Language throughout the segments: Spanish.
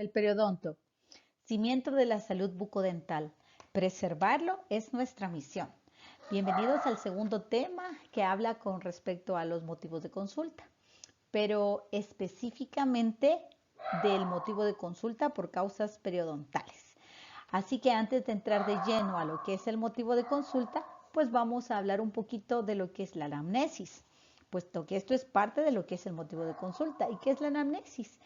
El periodonto, cimiento de la salud bucodental. Preservarlo es nuestra misión. Bienvenidos al segundo tema que habla con respecto a los motivos de consulta, pero específicamente del motivo de consulta por causas periodontales. Así que antes de entrar de lleno a lo que es el motivo de consulta, pues vamos a hablar un poquito de lo que es la anamnesis, puesto que esto es parte de lo que es el motivo de consulta. ¿Y qué es la anamnesis?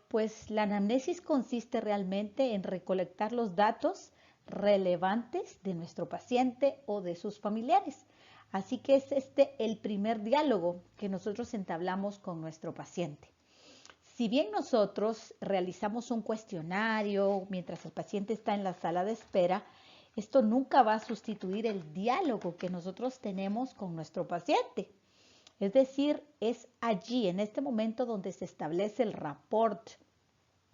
Pues la anamnesis consiste realmente en recolectar los datos relevantes de nuestro paciente o de sus familiares. Así que es este el primer diálogo que nosotros entablamos con nuestro paciente. Si bien nosotros realizamos un cuestionario mientras el paciente está en la sala de espera, esto nunca va a sustituir el diálogo que nosotros tenemos con nuestro paciente. Es decir, es allí, en este momento, donde se establece el rapport,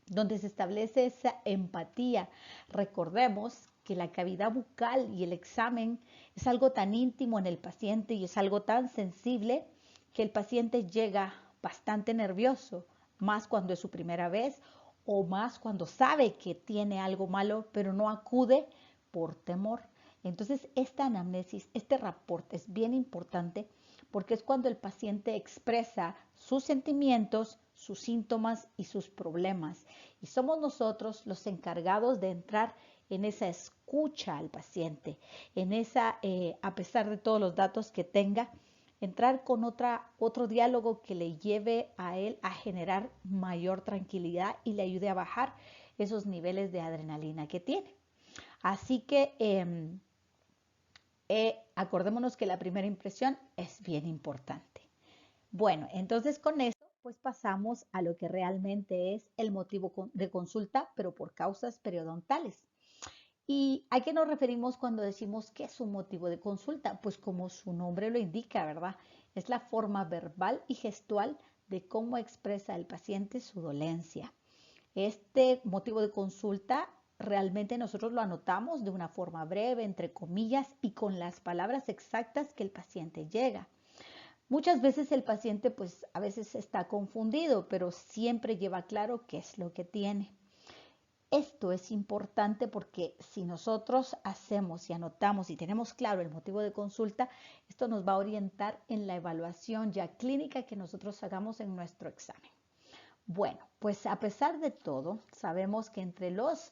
donde se establece esa empatía. Recordemos que la cavidad bucal y el examen es algo tan íntimo en el paciente y es algo tan sensible que el paciente llega bastante nervioso, más cuando es su primera vez o más cuando sabe que tiene algo malo, pero no acude por temor. Entonces, esta anamnesis, este rapport es bien importante porque es cuando el paciente expresa sus sentimientos, sus síntomas y sus problemas. Y somos nosotros los encargados de entrar en esa escucha al paciente, en esa, a pesar de todos los datos que tenga, entrar con otro diálogo que le lleve a él a generar mayor tranquilidad y le ayude a bajar esos niveles de adrenalina que tiene. Así que acordémonos que la primera impresión es bien importante. Bueno, entonces con esto pues pasamos a lo que realmente es el motivo de consulta, pero por causas periodontales. ¿Y a qué nos referimos cuando decimos que es un motivo de consulta? Pues como su nombre lo indica, ¿verdad? Es la forma verbal y gestual de cómo expresa el paciente su dolencia. Este motivo de consulta realmente nosotros lo anotamos de una forma breve, entre comillas, y con las palabras exactas que el paciente llega. Muchas veces el paciente pues a veces está confundido, pero siempre lleva claro qué es lo que tiene. Esto es importante porque si nosotros hacemos y anotamos y tenemos claro el motivo de consulta, esto nos va a orientar en la evaluación ya clínica que nosotros hagamos en nuestro examen. Bueno, pues a pesar de todo, sabemos que entre los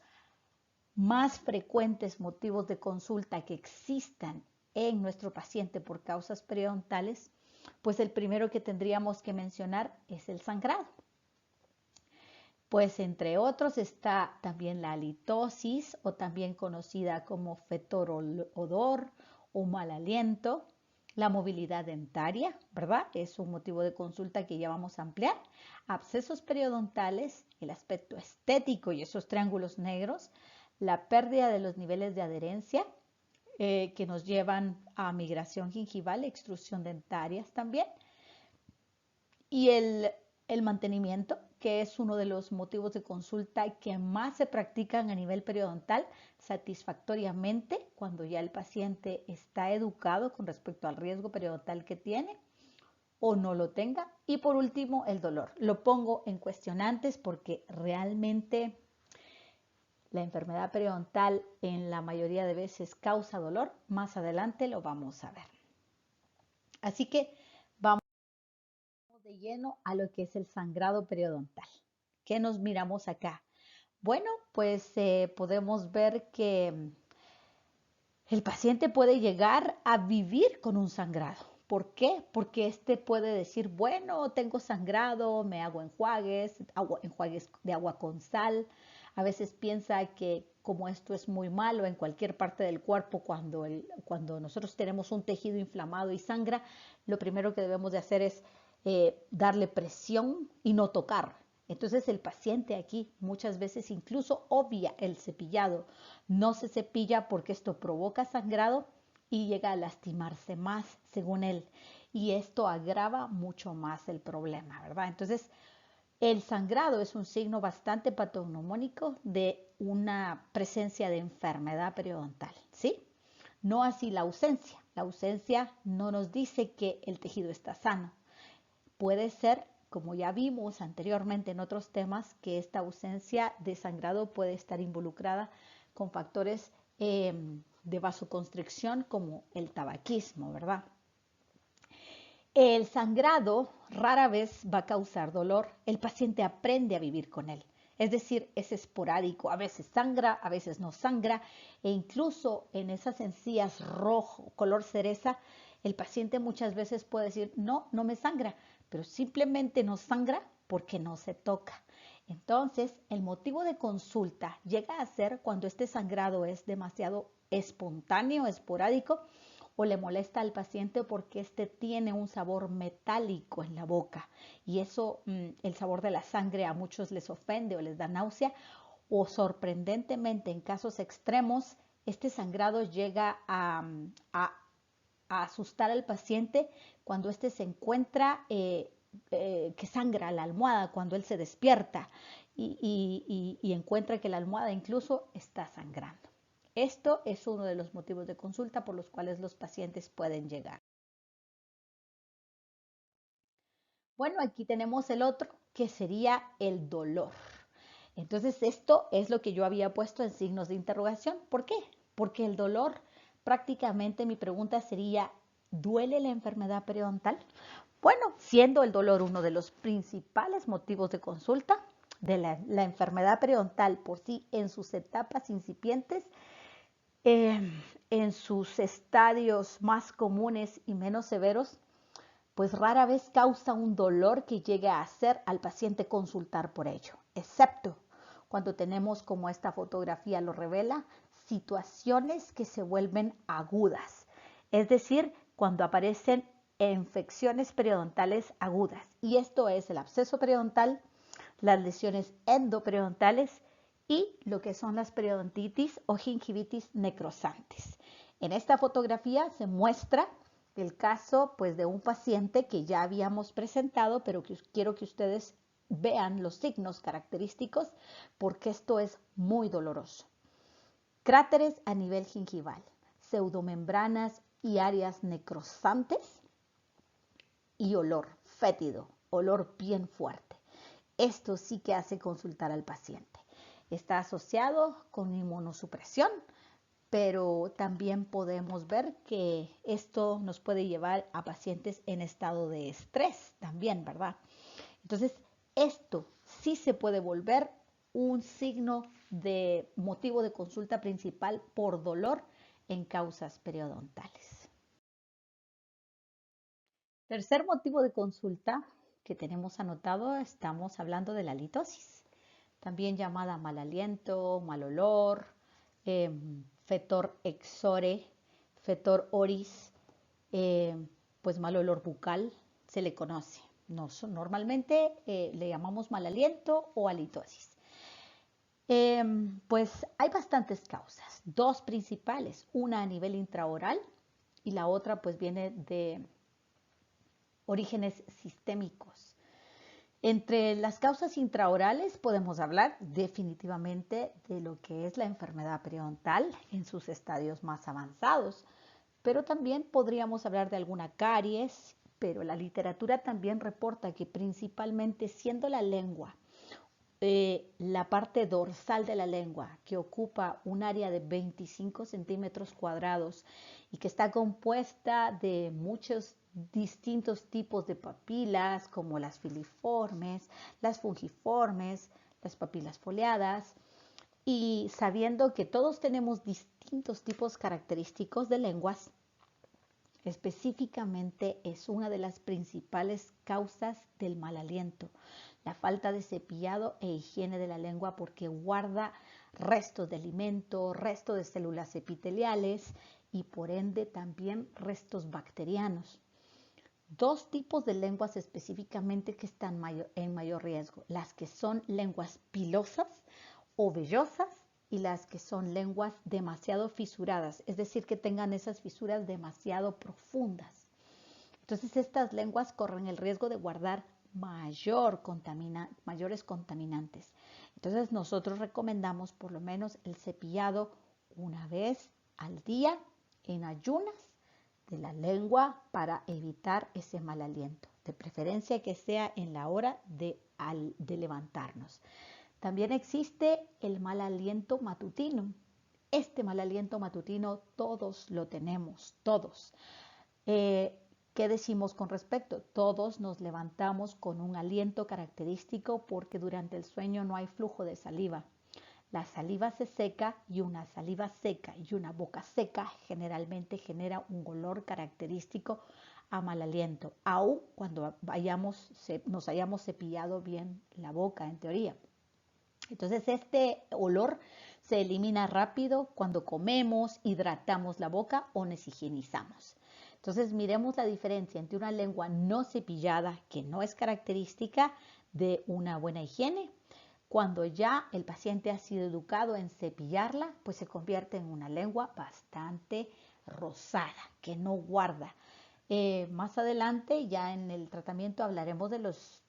más frecuentes motivos de consulta que existan en nuestro paciente por causas periodontales, pues el primero que tendríamos que mencionar es el sangrado. Pues entre otros está también la halitosis o también conocida como fetorodor o mal aliento, la movilidad dentaria, ¿verdad? Es un motivo de consulta que ya vamos a ampliar, abscesos periodontales, el aspecto estético y esos triángulos negros, la pérdida de los niveles de adherencia que nos llevan a migración gingival, extrusión dentarias también, y el mantenimiento, que es uno de los motivos de consulta que más se practican a nivel periodontal satisfactoriamente cuando ya el paciente está educado con respecto al riesgo periodontal que tiene o no lo tenga. Y por último, el dolor. Lo pongo en cuestionantes porque realmente la enfermedad periodontal en la mayoría de veces causa dolor. Más adelante lo vamos a ver. Así que vamos de lleno a lo que es el sangrado periodontal. ¿Qué nos miramos acá? Bueno, pues podemos ver que el paciente puede llegar a vivir con un sangrado. ¿Por qué? Porque este puede decir, bueno, tengo sangrado, me hago enjuagues, enjuagues de agua con sal. A veces piensa que como esto es muy malo en cualquier parte del cuerpo, cuando nosotros tenemos un tejido inflamado y sangra, lo primero que debemos de hacer es darle presión y no tocar. Entonces el paciente aquí muchas veces incluso obvia el cepillado. No se cepilla porque esto provoca sangrado y llega a lastimarse más, según él. Y esto agrava mucho más el problema, ¿verdad? Entonces, el sangrado es un signo bastante patognomónico de una presencia de enfermedad periodontal, ¿sí? No así la ausencia. La ausencia no nos dice que el tejido está sano. Puede ser como ya vimos anteriormente en otros temas, que esta ausencia de sangrado puede estar involucrada con factores de vasoconstricción como el tabaquismo, ¿verdad? El sangrado rara vez va a causar dolor. El paciente aprende a vivir con él. Es decir, es esporádico. A veces sangra, a veces no sangra. E incluso en esas encías rojo, color cereza, el paciente muchas veces puede decir, no, no me sangra, pero simplemente no sangra porque no se toca. Entonces, el motivo de consulta llega a ser cuando este sangrado es demasiado espontáneo, esporádico, o le molesta al paciente porque este tiene un sabor metálico en la boca y eso, el sabor de la sangre a muchos les ofende o les da náusea, o sorprendentemente en casos extremos este sangrado llega a asustar al paciente cuando éste se encuentra que sangra la almohada cuando él se despierta y encuentra que la almohada incluso está sangrando. Esto es uno de los motivos de consulta por los cuales los pacientes pueden llegar. Bueno, aquí tenemos el otro que sería el dolor. Entonces, esto es lo que yo había puesto en signos de interrogación. ¿Por qué? Porque el dolor, prácticamente mi pregunta sería, ¿duele la enfermedad periodontal? Bueno, siendo el dolor uno de los principales motivos de consulta de la enfermedad periodontal por sí en sus etapas incipientes, en sus estadios más comunes y menos severos, pues rara vez causa un dolor que llegue a hacer al paciente consultar por ello, excepto cuando tenemos, como esta fotografía lo revela, situaciones que se vuelven agudas, es decir, cuando aparecen infecciones periodontales agudas, y esto es el absceso periodontal, las lesiones endoperidontales y lo que son las periodontitis o gingivitis necrosantes. En esta fotografía se muestra el caso pues de un paciente que ya habíamos presentado, pero que quiero que ustedes vean los signos característicos porque esto es muy doloroso. Cráteres a nivel gingival, pseudomembranas y áreas necrosantes y olor fétido, olor bien fuerte. Esto sí que hace consultar al paciente. Está asociado con inmunosupresión, pero también podemos ver que esto nos puede llevar a pacientes en estado de estrés también, ¿verdad? Entonces, esto sí se puede volver un signo de motivo de consulta principal por dolor en causas periodontales. Tercer motivo de consulta que tenemos anotado, estamos hablando de la halitosis, también llamada mal aliento, mal olor, fetor exore, fetor oris, pues mal olor bucal, se le conoce. Normalmente le llamamos mal aliento o halitosis. Pues hay bastantes causas, dos principales, una a nivel intraoral y la otra pues viene de orígenes sistémicos. Entre las causas intraorales podemos hablar definitivamente de lo que es la enfermedad periodontal en sus estadios más avanzados, pero también podríamos hablar de alguna caries, pero la literatura también reporta que principalmente siendo la lengua, la parte dorsal de la lengua, que ocupa un área de 25 centímetros cuadrados y que está compuesta de muchos distintos tipos de papilas, como las filiformes, las fungiformes, las papilas foliadas, y sabiendo que todos tenemos distintos tipos característicos de lenguas, específicamente es una de las principales causas del mal aliento, la falta de cepillado e higiene de la lengua porque guarda restos de alimento, restos de células epiteliales y por ende también restos bacterianos. Dos tipos de lenguas específicamente que están en mayor riesgo, las que son lenguas pilosas o vellosas y las que son lenguas demasiado fisuradas, es decir, que tengan esas fisuras demasiado profundas. Entonces estas lenguas corren el riesgo de guardar mayores contaminantes. Entonces nosotros recomendamos por lo menos el cepillado una vez al día en ayunas de la lengua para evitar ese mal aliento. de preferencia que sea en la hora de levantarnos. También existe el mal aliento matutino. Este mal aliento matutino todos lo tenemos, todos. ¿Qué decimos con respecto? Todos nos levantamos con un aliento característico porque durante el sueño no hay flujo de saliva. La saliva se seca y una saliva seca y una boca seca generalmente genera un olor característico a mal aliento, aun cuando nos hayamos cepillado bien la boca en teoría. Entonces este olor se elimina rápido cuando comemos, hidratamos la boca o nos higienizamos. Entonces miremos la diferencia entre una lengua no cepillada, que no es característica de una buena higiene. Cuando ya el paciente ha sido educado en cepillarla, pues se convierte en una lengua bastante rosada, que no guarda. Más adelante, ya en el tratamiento, hablaremos de los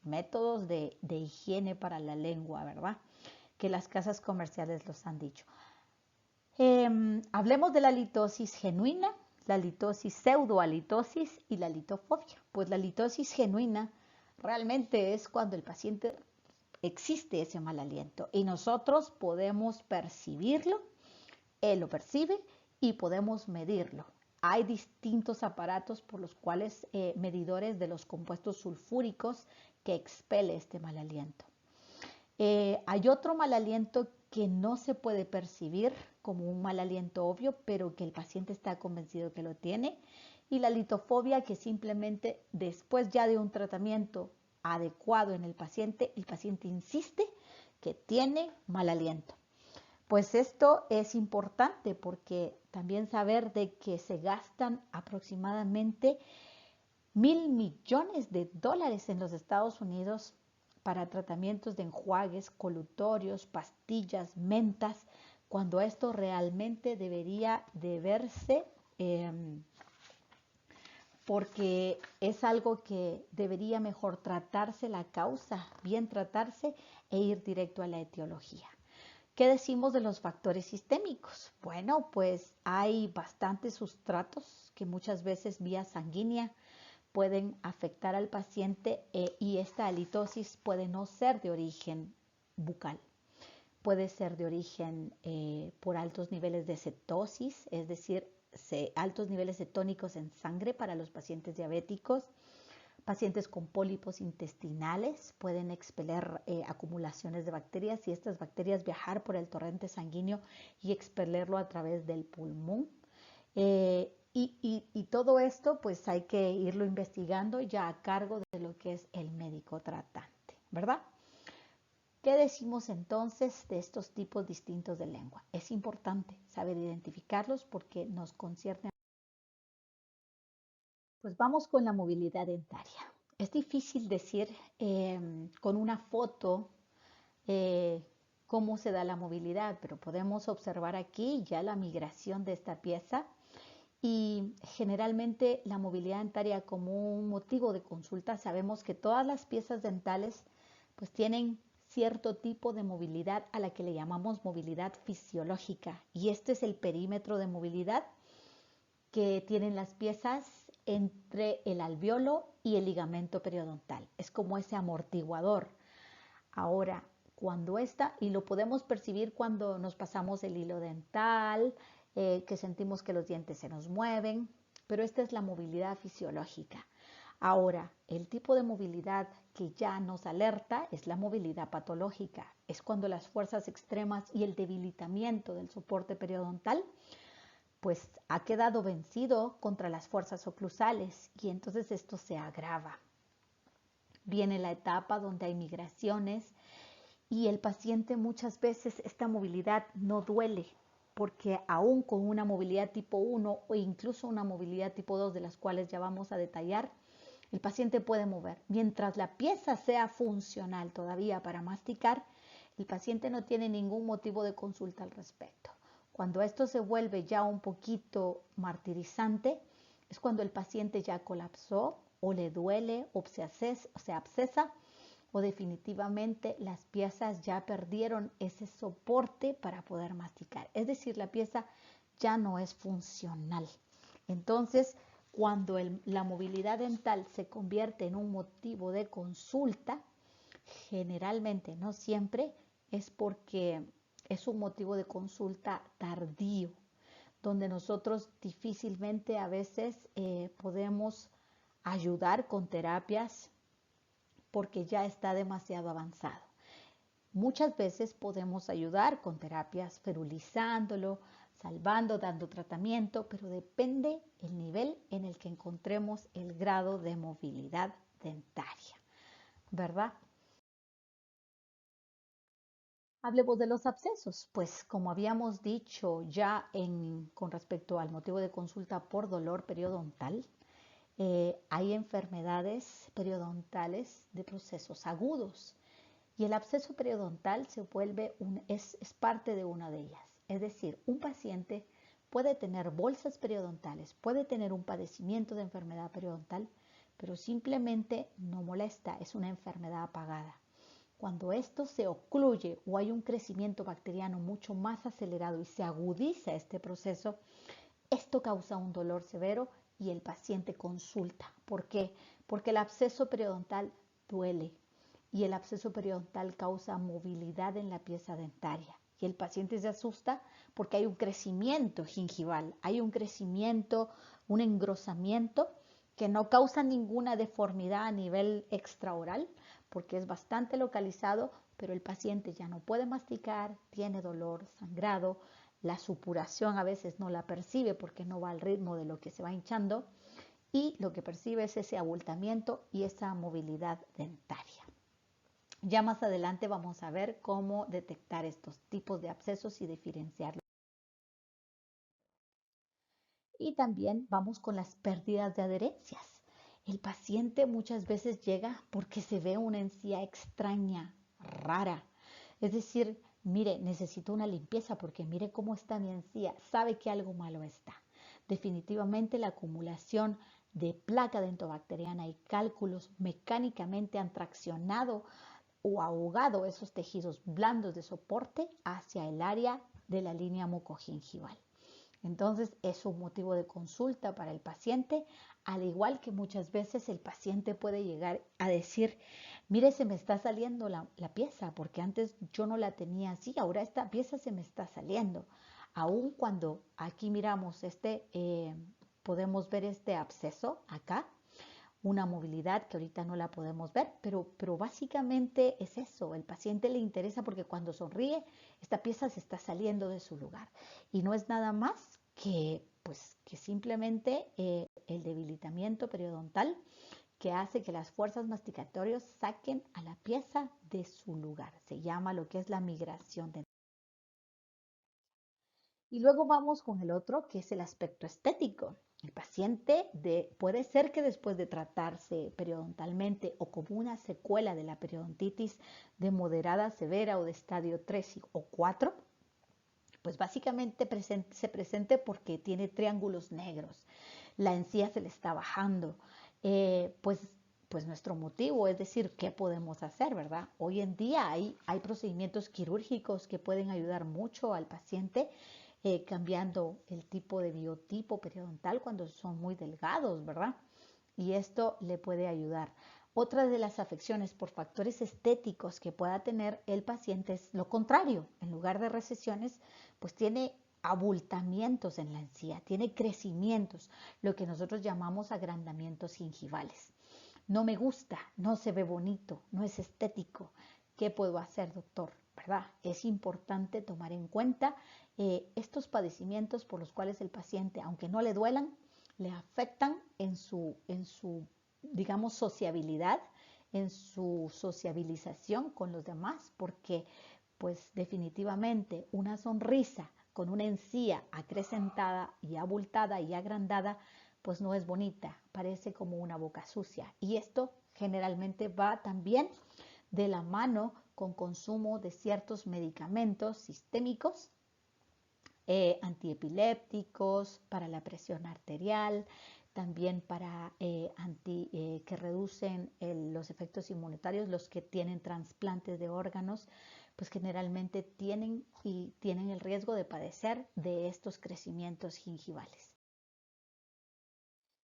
métodos de higiene para la lengua, ¿verdad? Que las casas comerciales los han dicho. Hablemos de la litosis genuina, la litosis pseudohalitosis y la litofobia. Pues la litosis genuina realmente es cuando el paciente existe ese mal aliento y nosotros podemos percibirlo, él lo percibe y podemos medirlo. Hay distintos aparatos por los cuales medidores de los compuestos sulfúricos que expele este mal aliento. Hay otro mal aliento que no se puede percibir como un mal aliento obvio, pero que el paciente está convencido que lo tiene, y la litofobia, que simplemente después ya de un tratamiento adecuado en el paciente insiste que tiene mal aliento. Pues esto es importante porque también saber de que se gastan aproximadamente $1.000 millones en los Estados Unidos para tratamientos de enjuagues, colutorios, pastillas, mentas, cuando esto realmente debería de verse porque es algo que debería mejor tratarse la causa, bien tratarse e ir directo a la etiología. ¿Qué decimos de los factores sistémicos? Bueno, pues hay bastantes sustratos que muchas veces vía sanguínea pueden afectar al paciente y esta halitosis puede no ser de origen bucal. Puede ser de origen por altos niveles de cetosis, es decir, altos niveles cetónicos en sangre para los pacientes diabéticos. Pacientes con pólipos intestinales pueden expeler acumulaciones de bacterias y estas bacterias viajar por el torrente sanguíneo y expelerlo a través del pulmón. Y todo esto pues hay que irlo investigando ya a cargo de lo que es el médico tratante, ¿verdad? ¿Qué decimos entonces de estos tipos distintos de lengua? Es importante saber identificarlos porque nos concierne. Pues vamos con la movilidad dentaria. Es difícil decir con una foto cómo se da la movilidad, pero podemos observar aquí ya la migración de esta pieza y generalmente la movilidad dentaria como un motivo de consulta. Sabemos que todas las piezas dentales pues tienen cierto tipo de movilidad a la que le llamamos movilidad fisiológica y este es el perímetro de movilidad que tienen las piezas entre el alveolo y el ligamento periodontal. Es como ese amortiguador. Ahora, cuando y lo podemos percibir cuando nos pasamos el hilo dental, que sentimos que los dientes se nos mueven, pero esta es la movilidad fisiológica. Ahora, el tipo de movilidad que ya nos alerta es la movilidad patológica. Es cuando las fuerzas extremas y el debilitamiento del soporte periodontal pues ha quedado vencido contra las fuerzas oclusales y entonces esto se agrava. Viene la etapa donde hay migraciones y el paciente muchas veces esta movilidad no duele porque aún con una movilidad tipo 1 o incluso una movilidad tipo 2 de las cuales ya vamos a detallar, el paciente puede mover. Mientras la pieza sea funcional todavía para masticar, el paciente no tiene ningún motivo de consulta al respecto. Cuando esto se vuelve ya un poquito martirizante, es cuando el paciente ya colapsó o le duele o se abscesa o definitivamente las piezas ya perdieron ese soporte para poder masticar. Es decir, la pieza ya no es funcional. Entonces, Cuando la movilidad dental se convierte en un motivo de consulta, generalmente, no siempre, es porque es un motivo de consulta tardío, donde nosotros difícilmente a veces podemos ayudar con terapias porque ya está demasiado avanzado. Muchas veces podemos ayudar con terapias ferulizándolo, salvando, dando tratamiento, pero depende el nivel en el que encontremos el grado de movilidad dentaria, ¿verdad? Hablemos de los abscesos, pues como habíamos dicho ya con respecto al motivo de consulta por dolor periodontal, hay enfermedades periodontales de procesos agudos y el absceso periodontal es parte de una de ellas. Es decir, un paciente puede tener bolsas periodontales, puede tener un padecimiento de enfermedad periodontal, pero simplemente no molesta, es una enfermedad apagada. Cuando esto se ocluye o hay un crecimiento bacteriano mucho más acelerado y se agudiza este proceso, esto causa un dolor severo y el paciente consulta. ¿Por qué? Porque el absceso periodontal duele y el absceso periodontal causa movilidad en la pieza dentaria. Y el paciente se asusta porque hay un crecimiento gingival, hay un crecimiento, un engrosamiento que no causa ninguna deformidad a nivel extraoral porque es bastante localizado, pero el paciente ya no puede masticar, tiene dolor, sangrado, la supuración a veces no la percibe porque no va al ritmo de lo que se va hinchando y lo que percibe es ese abultamiento y esa movilidad dentaria. Ya más adelante vamos a ver cómo detectar estos tipos de abscesos y diferenciarlos. Y también vamos con las pérdidas de adherencias. El paciente muchas veces llega porque se ve una encía extraña, rara. Es decir, mire, necesito una limpieza porque mire cómo está mi encía. Sabe que algo malo está. Definitivamente la acumulación de placa dentobacteriana y cálculos mecánicamente han traccionado o ahogado esos tejidos blandos de soporte hacia el área de la línea mucogingival. Entonces es un motivo de consulta para el paciente, al igual que muchas veces el paciente puede llegar a decir, mire, se me está saliendo la pieza, porque antes yo no la tenía así, ahora esta pieza se me está saliendo. Aun cuando aquí miramos podemos ver este absceso acá, una movilidad que ahorita no la podemos ver, pero básicamente es eso, el paciente le interesa porque cuando sonríe, esta pieza se está saliendo de su lugar y no es nada más que simplemente el debilitamiento periodontal que hace que las fuerzas masticatorias saquen a la pieza de su lugar. Se llama lo que es la migración dental. Y luego vamos con el otro, que es el aspecto estético. El paciente puede ser que después de tratarse periodontalmente o como una secuela de la periodontitis de moderada severa o de estadio 3 o 4, pues básicamente se presente porque tiene triángulos negros, la encía se le está bajando, pues nuestro motivo es decir, ¿qué podemos hacer, verdad? Hoy en día hay procedimientos quirúrgicos que pueden ayudar mucho al paciente cambiando el tipo de biotipo periodontal cuando son muy delgados, ¿verdad? Y esto le puede ayudar. Otra de las afecciones por factores estéticos que pueda tener el paciente es lo contrario. En lugar de recesiones, pues tiene abultamientos en la encía, tiene crecimientos, lo que nosotros llamamos agrandamientos gingivales. No me gusta, no se ve bonito, no es estético. ¿Qué puedo hacer, doctor? ¿Verdad? Es importante tomar en cuenta estos padecimientos por los cuales el paciente, aunque no le duelan, le afectan digamos, sociabilidad, en su sociabilización con los demás, porque pues definitivamente una sonrisa con una encía acrecentada y abultada y agrandada, pues no es bonita, parece como una boca sucia. Y esto generalmente va también de la mano con consumo de ciertos medicamentos sistémicos, antiepilépticos, para la presión arterial, también para que reducen los efectos inmunitarios, los que tienen trasplantes de órganos, pues generalmente tienen el riesgo de padecer de estos crecimientos gingivales.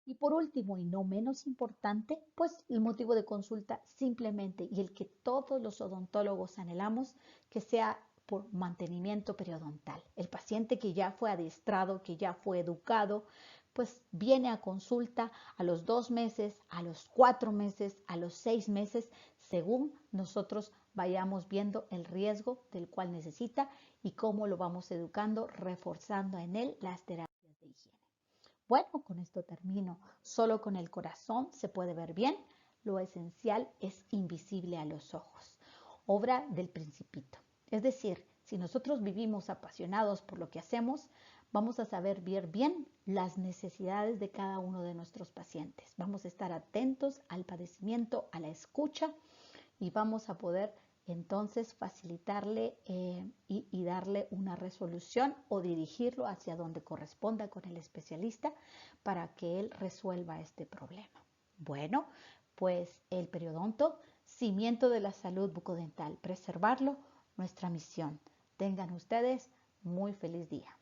Y por último, y no menos importante, pues el motivo de consulta simplemente y el que todos los odontólogos anhelamos, que sea por mantenimiento periodontal. El paciente que ya fue adiestrado, que ya fue educado, pues viene a consulta a los 2 meses, a los 4 meses, a los 6 meses, según nosotros vayamos viendo el riesgo del cual necesita y cómo lo vamos educando, reforzando en él las terapias de higiene. Bueno, con esto termino. Solo con el corazón se puede ver bien. Lo esencial es invisible a los ojos. Obra del Principito. Es decir, si nosotros vivimos apasionados por lo que hacemos, vamos a saber ver bien las necesidades de cada uno de nuestros pacientes. Vamos a estar atentos al padecimiento, a la escucha y vamos a poder entonces facilitarle y darle una resolución o dirigirlo hacia donde corresponda con el especialista para que él resuelva este problema. Bueno, pues el periodonto, cimiento de la salud bucodental, preservarlo, nuestra misión. Tengan ustedes muy feliz día.